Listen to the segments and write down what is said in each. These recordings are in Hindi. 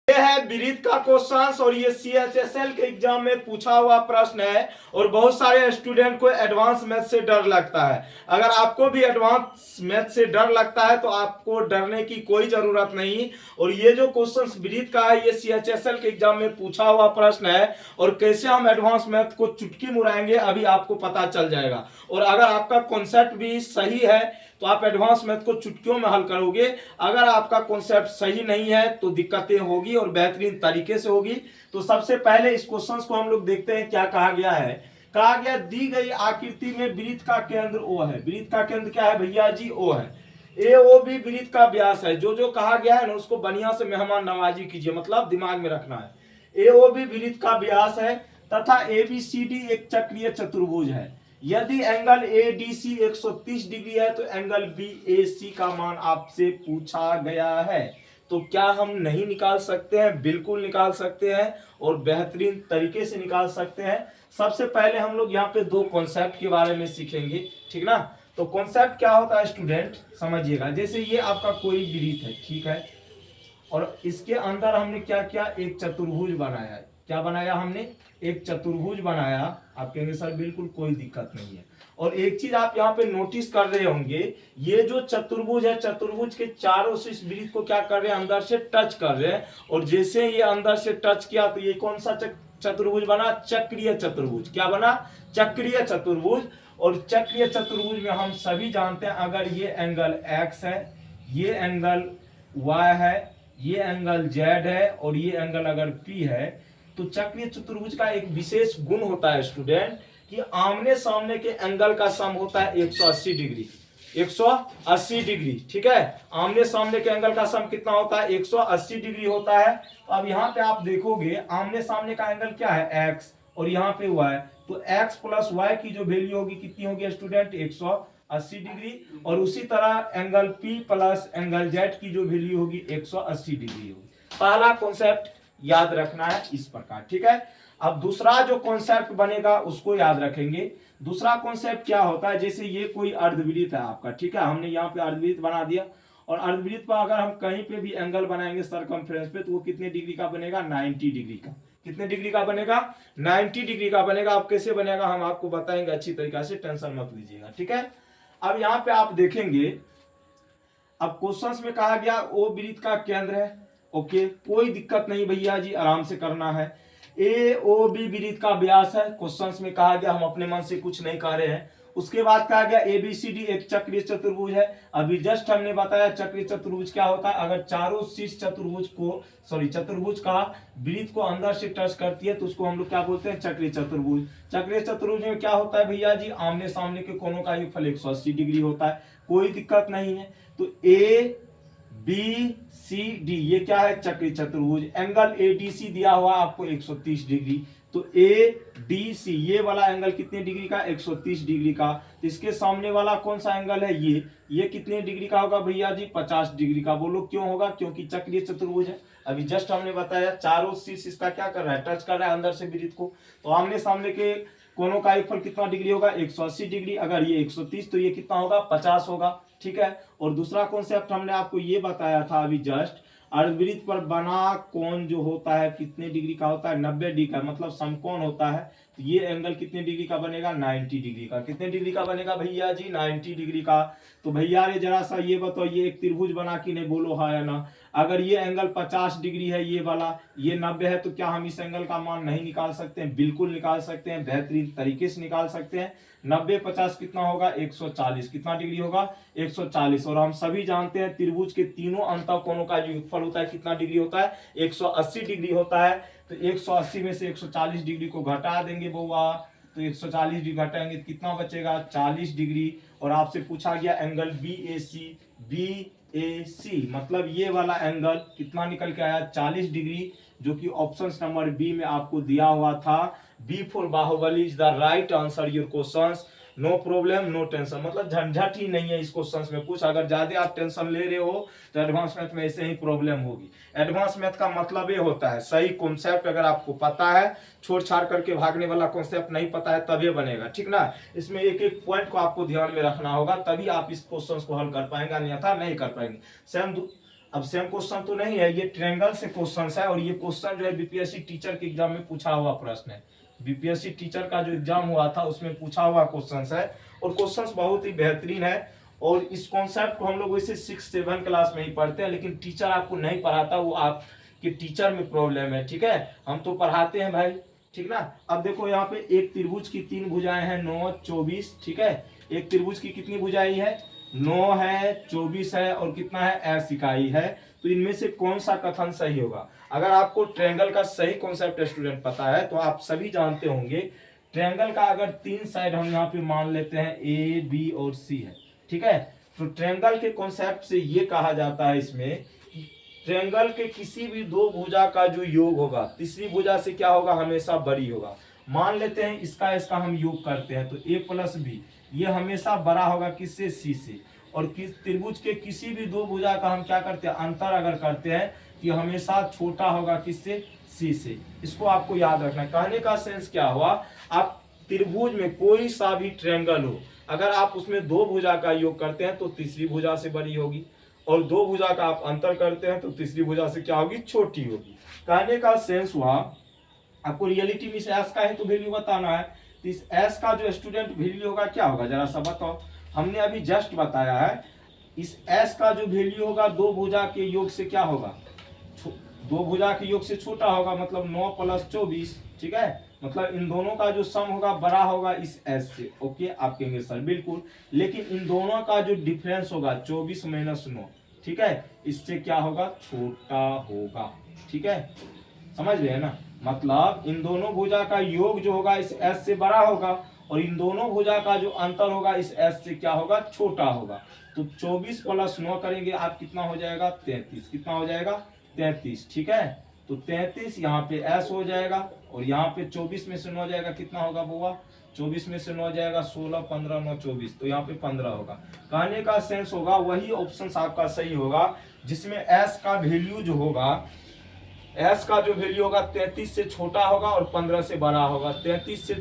ये है विरीत का क्वेश्चन और ये CHSL के एग्जाम में पूछा हुआ प्रश्न है और बहुत सारे स्टूडेंट को एडवांस मैथ से डर लगता है। अगर आपको भी एडवांस मैथ से डर लगता है तो आपको डरने की कोई जरूरत नहीं। और ये जो क्वेश्चन विरीत का है ये CHSL के एग्जाम में पूछा हुआ प्रश्न है और कैसे हम एडवांस मैथ को चुटकी मुड़ाएंगे अभी आपको पता चल जाएगा। और अगर आपका कॉन्सेप्ट भी सही है तो आप एडवांस मैथ को चुटकियों में हल करोगे। अगर आपका कॉन्सेप्ट सही नहीं है तो दिक्कतें होगी और बेहतरीन तरीके से होगी। तो सबसे पहले इस क्वेश्चन को हम लोग देखते हैं क्या कहा गया है। कहा गया दी गई आकृति में वृत्त का केंद्र O है। वृत्त का केंद्र क्या है भैया जी? O है। AOB वृत्त का व्यास है। जो जो कहा गया है ना उसको बढ़िया से मेहमान नवाजी कीजिए, मतलब दिमाग में रखना है। AOB वृत्त का व्यास है तथा ABCD एक चक्रीय चतुर्भुज है। यदि एंगल ADC 130 डिग्री है तो एंगल BAC का मान आपसे पूछा गया है। तो क्या हम नहीं निकाल सकते हैं? बिल्कुल निकाल सकते हैं और बेहतरीन तरीके से निकाल सकते हैं। सबसे पहले हम लोग यहाँ पे दो कॉन्सेप्ट के बारे में सीखेंगे, ठीक ना। तो कॉन्सेप्ट क्या होता है स्टूडेंट समझिएगा। जैसे ये आपका कोई वृत्त है, ठीक है, और इसके अंदर हमने क्या किया? एक चतुर्भुज बनाया है। क्या बनाया हमने? एक चतुर्भुज बनाया। आप कहेंगे सर बिल्कुल कोई दिक्कत नहीं है। और एक चीज आप यहाँ पे नोटिस कर रहे होंगे, ये जो चतुर्भुज है चतुर्भुज के चारों से इस वृत्त को क्या कर रहे हैं? अंदर से टच कर रहे हैं। और जैसे ये अंदर से टच किया तो ये कौन सा चतुर्भुज बना? चक्रीय चतुर्भुज। क्या बना? चक्रीय चतुर्भुज। और चक्रीय चतुर्भुज में हम सभी जानते हैं अगर ये एंगल X है, ये एंगल Y है, ये एंगल Z है और ये एंगल अगर P है तो चक्रीय चतुर्भुज का एक विशेष गुण होता है स्टूडेंट कि आमने सामने के एंगल का सम होता है 180 डिग्री। 180 डिग्री, ठीक है। आमने सामने के एंगल का सम कितना होता है? 180 डिग्री होता है। तो अब यहाँ पे आप देखोगे आमने सामने का एंगल क्या है? X और यहाँ पे Y। तो X प्लस Y की जो वैल्यू होगी कितनी होगी स्टूडेंट? 180 डिग्री। और उसी तरह angle P plus angle Z की जो वैल्यू होगी 180 डिग्री होगी। पहला कॉन्सेप्ट याद रखना है इस प्रकार, ठीक है। अब दूसरा जो कॉन्सेप्ट बनेगा उसको याद रखेंगे। दूसरा कॉन्सेप्ट क्या होता है? जैसे ये कोई अर्धवृत्त है आपका, ठीक है, हमने यहाँ पे अर्धवृत्त बना दिया और अर्धवृत्त पर अगर हम कहीं पे भी एंगल बनाएंगे सर्कमफ्रेंस पे तो वो कितने डिग्री का बनेगा? 90 डिग्री का। कितने डिग्री का बनेगा? 90 डिग्री का बनेगा। अब कैसे बनेगा हम आपको बताएंगे अच्छी तरीके से, टेंशन मत लीजिएगा, ठीक है। अब यहाँ पे आप देखेंगे, अब क्वेश्चंस में कहा गया O वृत्त का केंद्र है। ओके, कोई दिक्कत नहीं भैया जी, आराम से करना है। AOB वृत्त का व्यास है। क्वेश्चंस में कहा गया, हम अपने मन से कुछ नहीं कह रहे हैं। उसके बाद कहा गया ABCD एक चक्रीय चतुर्भुज है। अभी जस्ट हमने बताया चक्रीय चतुर्भुज क्या होता है। अगर चारों शीर्ष चतुर्भुज का वृत्त को अंदर से टच करती है तो उसको हम लोग क्या बोलते हैं? चक्रीय चतुर्भुज। चक्रीय चतुर्भुज में क्या होता है भैया जी? आमने सामने के कोनों का योगफल 180 डिग्री होता है। कोई दिक्कत नहीं है। तो ABCD ये क्या है? चक्रीय चतुर्भुज। एंगल ADC दिया हुआ आपको 130 डिग्री। तो ADC ये वाला एंगल कितने डिग्री का? 130 डिग्री का। तो इसके सामने वाला कौन सा एंगल है? ये कितने डिग्री का होगा भैया जी? 50 डिग्री का। बोलो क्यों होगा? क्योंकि चक्रीय चतुर्भुज है। अभी जस्ट हमने बताया चारों शीर्ष इसका क्या कर रहा है? टच कर रहा है अंदर से वृत्त को। तो आमने सामने के कोनों का योगफल कितना डिग्री होगा? 180 डिग्री। अगर ये 130 तो ये कितना होगा? 50 होगा, ठीक है। और दूसरा कॉन्सेप्ट हमने आपको ये बताया था अभी जस्ट, अर्धवृत्त पर बना कोण जो होता है कितने डिग्री का होता है? 90 डिग्री का, मतलब समकोण होता है। तो ये एंगल कितने डिग्री का बनेगा? 90 डिग्री का। कितने डिग्री का बनेगा भैया जी? 90 डिग्री का। तो भैया रे जरा सा ये बताओ, ये एक त्रिभुज बना कि नहीं? बोलो हाँ या ना। अगर ये एंगल 50 डिग्री है, ये वाला, ये 90 है, तो क्या हम इस एंगल का मान नहीं निकाल सकते हैं? बिल्कुल निकाल सकते हैं, बेहतरीन तरीके से निकाल सकते हैं। 90 50 कितना होगा? 140। कितना डिग्री होगा? 140। और हम सभी जानते हैं त्रिभुज के तीनों अंतः कोणों का जो योगफल होता है कितना डिग्री होता है? 180 डिग्री होता है। तो 180 में से 140 डिग्री को घटा देंगे बउआ, तो 140 डिग्री घटाएंगे तो कितना बचेगा? 40 डिग्री। और आपसे पूछा गया एंगल BAC मतलब ये वाला एंगल कितना निकल के आया? 40 डिग्री, जो कि ऑप्शन नंबर बी में आपको दिया हुआ था। B for Baahubali is the right answer your questions. No problem no tension, मतलब झंझट ही नहीं है इस क्वेश्चन में कुछ। अगर ज्यादा आप टेंशन ले रहे हो तो एडवांस मैथ में ऐसे ही प्रॉब्लम होगी। एडवांस मैथ का मतलब ये होता है सही कॉन्सेप्ट अगर आपको पता है, छोड़ छाड़ करके भागने वाला कॉन्सेप्ट नहीं पता है तभी बनेगा, ठीक ना। इसमें एक एक पॉइंट को आपको ध्यान में रखना होगा, तभी आप इस क्वेश्चन को हल कर पाएंगे, अन्यथा नहीं कर पाएंगे। सेम अब सेम क्वेश्चन तो नहीं है, ये ट्रायंगल से क्वेश्चन है और ये क्वेश्चन जो है बीपीएससी टीचर के एग्जाम में पूछा हुआ प्रश्न है। बीपीएससी टीचर का जो एग्जाम हुआ था उसमें पूछा हुआ क्वेश्चन है और क्वेश्चन बहुत ही बेहतरीन है। और इस कॉन्सेप्ट को हम लोग वैसे 6-7 क्लास में ही पढ़ते हैं, लेकिन टीचर आपको नहीं पढ़ाता, वो आपके टीचर में प्रॉब्लम है, ठीक है। हम तो पढ़ाते हैं भाई, ठीक ना। अब देखो यहाँ पे एक त्रिभुज की 3 भुजाएं हैं, 9, 24, ठीक है। एक त्रिभुज की कितनी भुजाएं है, 9 है, 24 है और कितना है, s इकाई है। तो इनमें से कौन सा कथन सही होगा। अगर आपको ट्रायंगल का सही कॉन्सेप्ट स्टूडेंट पता है तो आप सभी जानते होंगे, ट्रायंगल का अगर 3 साइड हम यहाँ पे मान लेते हैं ए, बी और सी है, ठीक है। तो ट्रायंगल के कॉन्सेप्ट से ये कहा जाता है इसमें कि ट्रायंगल के किसी भी 2 भुजा का जो योग होगा तीसरी भुजा से क्या होगा, हमेशा बड़ी होगा। मान लेते हैं इसका हम योग करते हैं तो a प्लस बी ये हमेशा बड़ा होगा किससे, सी से। और किस त्रिभुज के किसी भी 2 भुजा का हम क्या करते हैं, अंतर अगर करते हैं कि हमेशा छोटा होगा किससे, सी से। इसको आपको याद रखना है। कहने का सेंस क्या हुआ, आप त्रिभुज में कोई सा भी ट्रायंगल हो, अगर आप उसमें 2 भुजा का योग करते हैं तो तीसरी भुजा से बड़ी होगी, और 2 भुजा का आप अंतर करते हैं तो तीसरी भुजा से क्या होगी, छोटी होगी। कहने का सेंस हुआ आपको रियलिटी में इस एस का है तो वैल्यू बताना है। तो इस एस का जो स्टूडेंट वैल्यू होगा क्या होगा, जरा सा बताओ। हमने अभी जस्ट बताया है, इस एस का जो वैल्यू होगा 2 भुजा के योग से क्या होगा, 2 भुजा के योग से छोटा होगा, मतलब 9 + 24, ठीक है। मतलब इन दोनों का जो सम होगा बड़ा होगा इस एस से। ओके, आप कहेंगे सर बिल्कुल, लेकिन इन दोनों का जो डिफरेंस होगा 24 - 9, ठीक है, इससे क्या होगा, छोटा होगा, ठीक है। समझ रहे हैं ना, मतलब इन दोनों भुजा का योग जो होगा इस एस से बड़ा होगा और इन दोनों भुजा का जो अंतर होगा इस एस से क्या होगा, छोटा होगा। तो 24 + 9 करेंगे आप, कितना हो जाएगा, 33। कितना हो जाएगा, 33, ठीक है। तो 33 यहाँ पे एस हो जाएगा और यहाँ पे 24 में से 9 जाएगा, कितना होगा बुआ, 24 में से 9 जाएगा 16, 15, 9, 24, तो यहाँ पे 15 होगा। कहने का सेंस होगा वही ऑप्शन आपका सही होगा जिसमें एस का वैल्यू जो होगा, एस का जो वैल्यू होगा 33 से छोटा होगा और 15 से बड़ा होगा। 33 से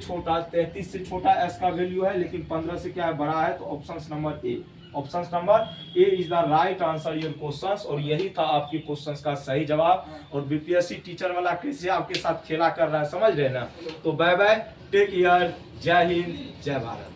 छोटा एस का वैल्यू है, लेकिन 15 से क्या है, बड़ा है। तो option number A, option number A is the right answer your questions. और यही था आपके क्वेश्चंस का सही जवाब। और बीपीएससी टीचर वाला कैसे आपके साथ खेला कर रहा है, समझ रहे ना। तो बाय बाय, टेक केयर, जय हिंद, जय भारत।